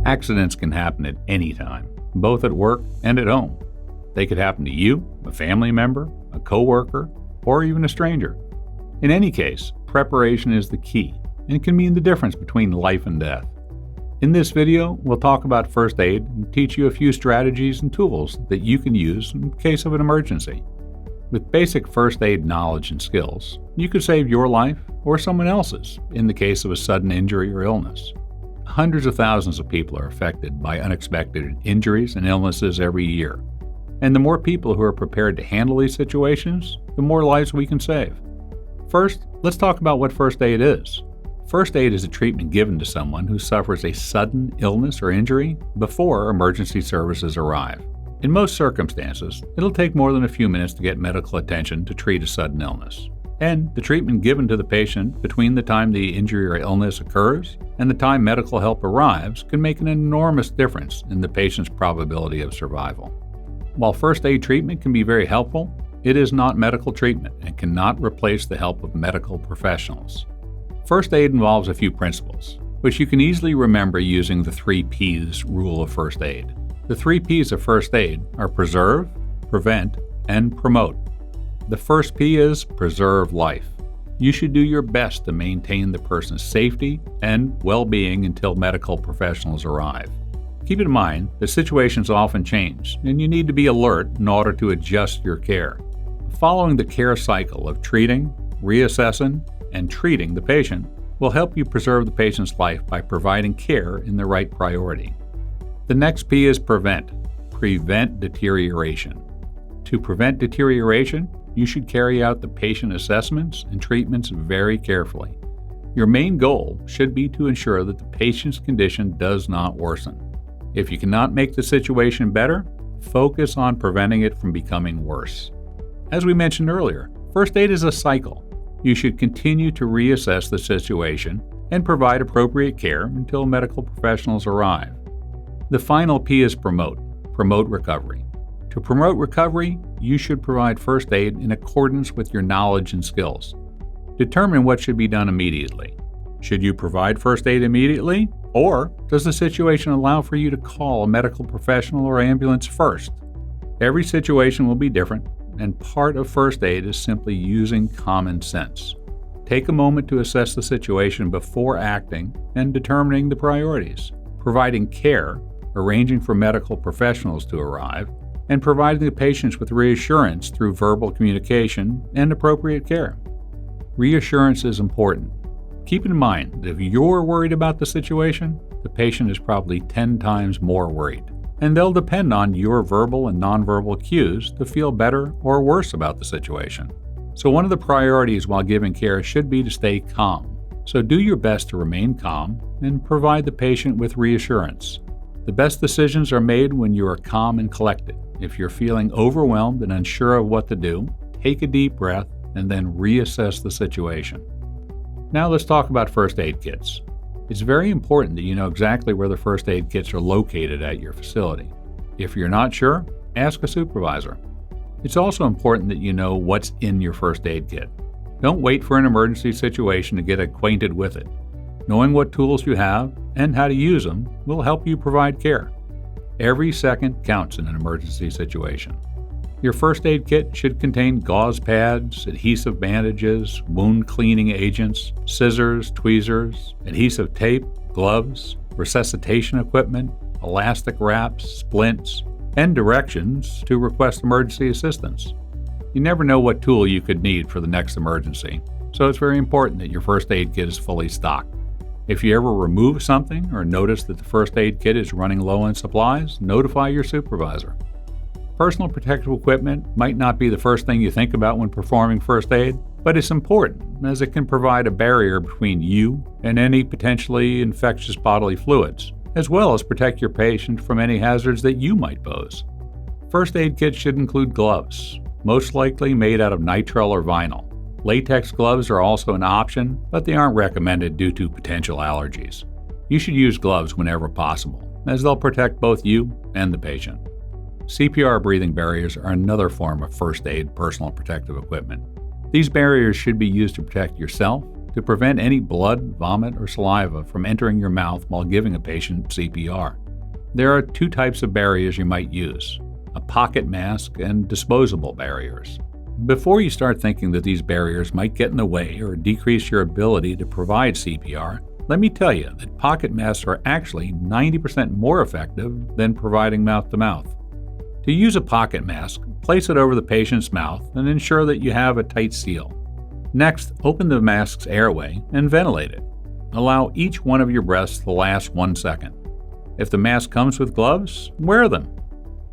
Accidents can happen at any time, both at work and at home. They could happen to you, a family member, a coworker, or even a stranger. In any case, preparation is the key and can mean the difference between life and death. In this video, we'll talk about first aid and teach you a few strategies and tools that you can use in case of an emergency. With basic first aid knowledge and skills, you could save your life or someone else's in the case of a sudden injury or illness. Hundreds of thousands of people are affected by unexpected injuries and illnesses every year. And the more people who are prepared to handle these situations, the more lives we can save. First, let's talk about what first aid is. First aid is a treatment given to someone who suffers a sudden illness or injury before emergency services arrive. In most circumstances, it'll take more than a few minutes to get medical attention to treat a sudden illness. And the treatment given to the patient between the time the injury or illness occurs and the time medical help arrives can make an enormous difference in the patient's probability of survival. While first aid treatment can be very helpful, it is not medical treatment and cannot replace the help of medical professionals. First aid involves a few principles, which you can easily remember using the 3 P's rule of first aid. The 3 P's of first aid are preserve, prevent, and promote. The first P is preserve life. You should do your best to maintain the person's safety and well-being until medical professionals arrive. Keep in mind that situations often change, and you need to be alert in order to adjust your care. Following the care cycle of treating, reassessing, and treating the patient will help you preserve the patient's life by providing care in the right priority. The next P is prevent. Prevent deterioration. To prevent deterioration, you should carry out the patient assessments and treatments very carefully. Your main goal should be to ensure that the patient's condition does not worsen. If you cannot make the situation better, focus on preventing it from becoming worse. As we mentioned earlier, first aid is a cycle. You should continue to reassess the situation and provide appropriate care until medical professionals arrive. The final P is promote. Promote recovery. To promote recovery, you should provide first aid in accordance with your knowledge and skills. Determine what should be done immediately. Should you provide first aid immediately, or does the situation allow for you to call a medical professional or ambulance first? Every situation will be different, and part of first aid is simply using common sense. Take a moment to assess the situation before acting and determining the priorities, providing care, arranging for medical professionals to arrive, and providing the patients with reassurance through verbal communication and appropriate care. Reassurance is important. Keep in mind that if you're worried about the situation, the patient is probably 10 times more worried, and they'll depend on your verbal and nonverbal cues to feel better or worse about the situation. So one of the priorities while giving care should be to stay calm. So do your best to remain calm and provide the patient with reassurance. The best decisions are made when you are calm and collected. If you're feeling overwhelmed and unsure of what to do, take a deep breath and then reassess the situation. Now let's talk about first aid kits. It's very important that you know exactly where the first aid kits are located at your facility. If you're not sure, ask a supervisor. It's also important that you know what's in your first aid kit. Don't wait for an emergency situation to get acquainted with it. Knowing what tools you have and how to use them will help you provide care. Every second counts in an emergency situation. Your first aid kit should contain gauze pads, adhesive bandages, wound cleaning agents, scissors, tweezers, adhesive tape, gloves, resuscitation equipment, elastic wraps, splints, and directions to request emergency assistance. You never know what tool you could need for the next emergency, so it's very important that your first aid kit is fully stocked. If you ever remove something or notice that the first aid kit is running low on supplies, notify your supervisor. Personal protective equipment might not be the first thing you think about when performing first aid, but it's important as it can provide a barrier between you and any potentially infectious bodily fluids, as well as protect your patient from any hazards that you might pose. First aid kits should include gloves, most likely made out of nitrile or vinyl. Latex gloves are also an option, but they aren't recommended due to potential allergies. You should use gloves whenever possible, as they'll protect both you and the patient. CPR breathing barriers are another form of first aid personal protective equipment. These barriers should be used to protect yourself, to prevent any blood, vomit, or saliva from entering your mouth while giving a patient CPR. There are two types of barriers you might use: a pocket mask and disposable barriers. Before you start thinking that these barriers might get in the way or decrease your ability to provide CPR, let me tell you that pocket masks are actually 90% more effective than providing mouth-to-mouth. To use a pocket mask, place it over the patient's mouth and ensure that you have a tight seal. Next, open the mask's airway and ventilate it. Allow each one of your breaths to last 1 second. If the mask comes with gloves, wear them.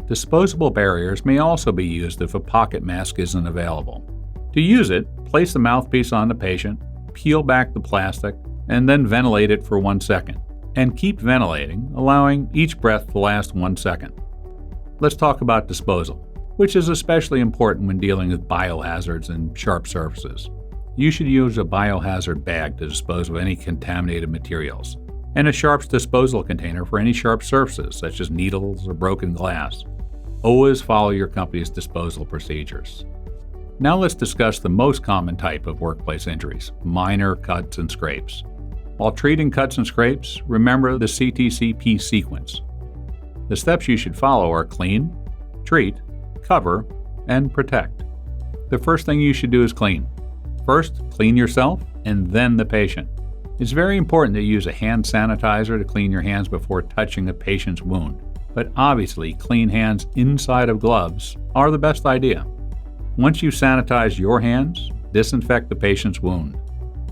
Disposable barriers may also be used if a pocket mask isn't available. To use it, place the mouthpiece on the patient, peel back the plastic, and then ventilate it for 1 second. And keep ventilating, allowing each breath to last 1 second. Let's talk about disposal, which is especially important when dealing with biohazards and sharp surfaces. You should use a biohazard bag to dispose of any contaminated materials, and a sharps disposal container for any sharp surfaces such as needles or broken glass. Always follow your company's disposal procedures. Now let's discuss the most common type of workplace injuries: minor cuts and scrapes. While treating cuts and scrapes, remember the CTCP sequence. The steps you should follow are clean, treat, cover, and protect. The first thing you should do is clean. First, clean yourself and then the patient. It's very important that you use a hand sanitizer to clean your hands before touching a patient's wound, but obviously clean hands inside of gloves are the best idea. Once you sanitize your hands, disinfect the patient's wound.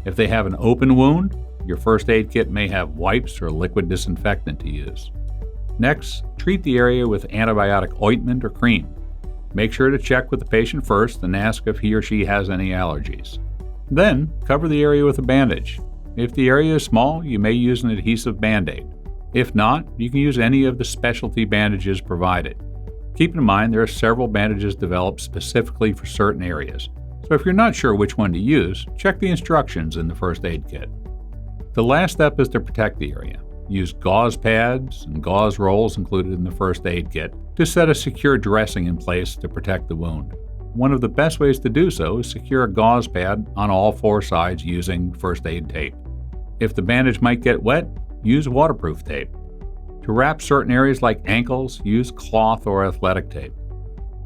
If they have an open wound, your first aid kit may have wipes or liquid disinfectant to use. Next, treat the area with antibiotic ointment or cream. Make sure to check with the patient first and ask if he or she has any allergies. Then, cover the area with a bandage. If the area is small, you may use an adhesive Band-Aid. If not, you can use any of the specialty bandages provided. Keep in mind there are several bandages developed specifically for certain areas, so if you're not sure which one to use, check the instructions in the first aid kit. The last step is to protect the area. Use gauze pads and gauze rolls included in the first aid kit to set a secure dressing in place to protect the wound. One of the best ways to do so is secure a gauze pad on all 4 sides using first aid tape. If the bandage might get wet, use waterproof tape. To wrap certain areas like ankles, use cloth or athletic tape.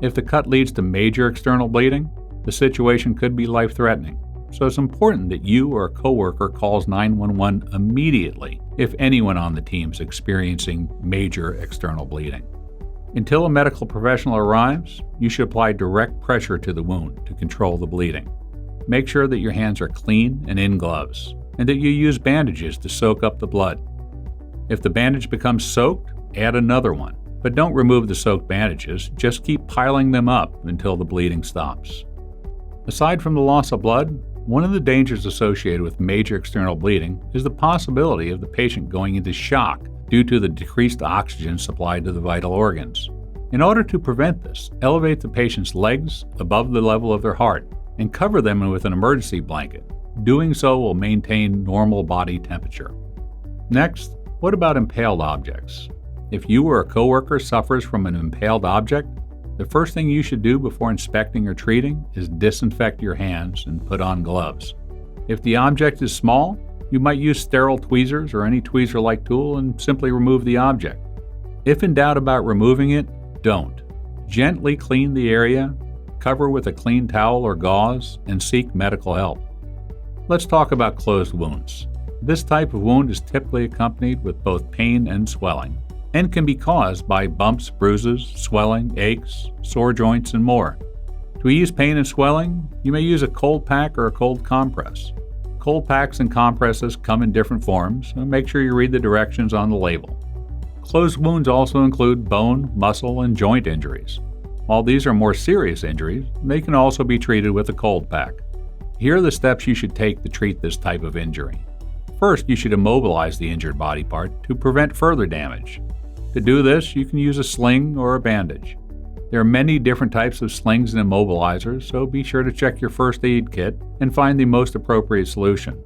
If the cut leads to major external bleeding, the situation could be life-threatening. So it's important that you or a coworker calls 911 immediately if anyone on the team is experiencing major external bleeding. Until a medical professional arrives, you should apply direct pressure to the wound to control the bleeding. Make sure that your hands are clean and in gloves, and that you use bandages to soak up the blood. If the bandage becomes soaked, add another one, but don't remove the soaked bandages, just keep piling them up until the bleeding stops. Aside from the loss of blood, one of the dangers associated with major external bleeding is the possibility of the patient going into shock due to the decreased oxygen supplied to the vital organs. In order to prevent this, elevate the patient's legs above the level of their heart and cover them with an emergency blanket. Doing so will maintain normal body temperature. Next, what about impaled objects? If you or a coworker suffers from an impaled object, the first thing you should do before inspecting or treating is disinfect your hands and put on gloves. If the object is small, you might use sterile tweezers or any tweezer-like tool and simply remove the object. If in doubt about removing it, don't. Gently clean the area, cover with a clean towel or gauze, and seek medical help. Let's talk about closed wounds. This type of wound is typically accompanied with both pain and swelling, and can be caused by bumps, bruises, swelling, aches, sore joints, and more. To ease pain and swelling, you may use a cold pack or a cold compress. Cold packs and compresses come in different forms, so make sure you read the directions on the label. Closed wounds also include bone, muscle, and joint injuries. While these are more serious injuries, they can also be treated with a cold pack. Here are the steps you should take to treat this type of injury. First, you should immobilize the injured body part to prevent further damage. To do this, you can use a sling or a bandage. There are many different types of slings and immobilizers, so be sure to check your first aid kit and find the most appropriate solution.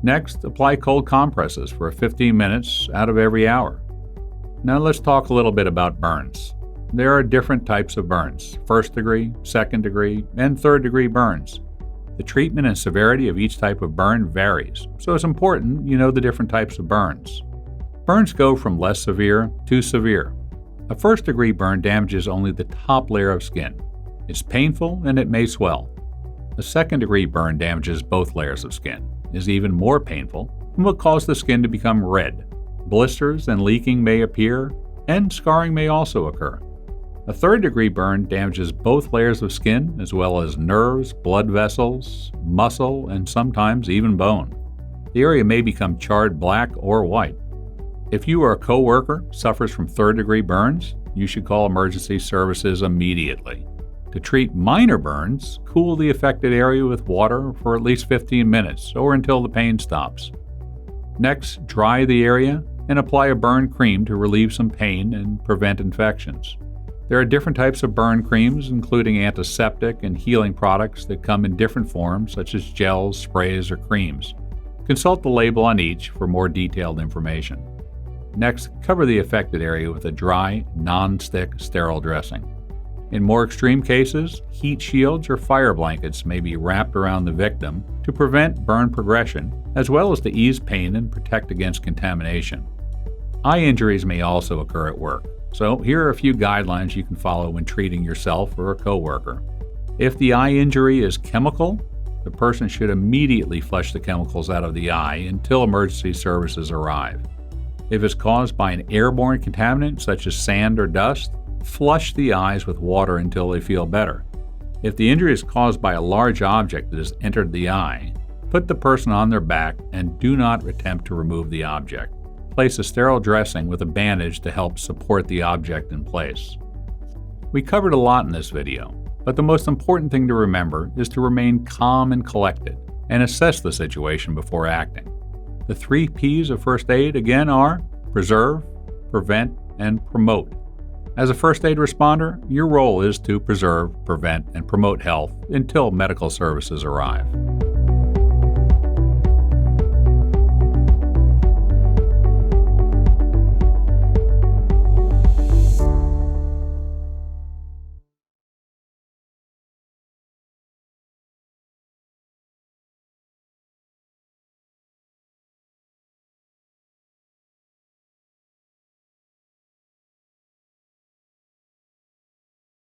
Next, apply cold compresses for 15 minutes out of every hour. Now let's talk a little bit about burns. There are different types of burns: first degree, second degree, and third degree burns. The treatment and severity of each type of burn varies, so it's important you know the different types of burns. Burns go from less severe to severe. A first-degree burn damages only the top layer of skin. It's painful and it may swell. A second-degree burn damages both layers of skin, is even more painful, and will cause the skin to become red. Blisters and leaking may appear, and scarring may also occur. A third-degree burn damages both layers of skin, as well as nerves, blood vessels, muscle, and sometimes even bone. The area may become charred black or white. If you or a coworker suffers from third-degree burns, you should call emergency services immediately. To treat minor burns, cool the affected area with water for at least 15 minutes or until the pain stops. Next, dry the area and apply a burn cream to relieve some pain and prevent infections. There are different types of burn creams, including antiseptic and healing products that come in different forms, such as gels, sprays, or creams. Consult the label on each for more detailed information. Next, cover the affected area with a dry, non-stick, sterile dressing. In more extreme cases, heat shields or fire blankets may be wrapped around the victim to prevent burn progression, as well as to ease pain and protect against contamination. Eye injuries may also occur at work, so here are a few guidelines you can follow when treating yourself or a coworker. If the eye injury is chemical, the person should immediately flush the chemicals out of the eye until emergency services arrive. If it's caused by an airborne contaminant such as sand or dust, flush the eyes with water until they feel better. If the injury is caused by a large object that has entered the eye, put the person on their back and do not attempt to remove the object. Place a sterile dressing with a bandage to help support the object in place. We covered a lot in this video, but the most important thing to remember is to remain calm and collected and assess the situation before acting. The 3 P's of first aid again are preserve, prevent, and promote. As a first aid responder, your role is to preserve, prevent, and promote health until medical services arrive.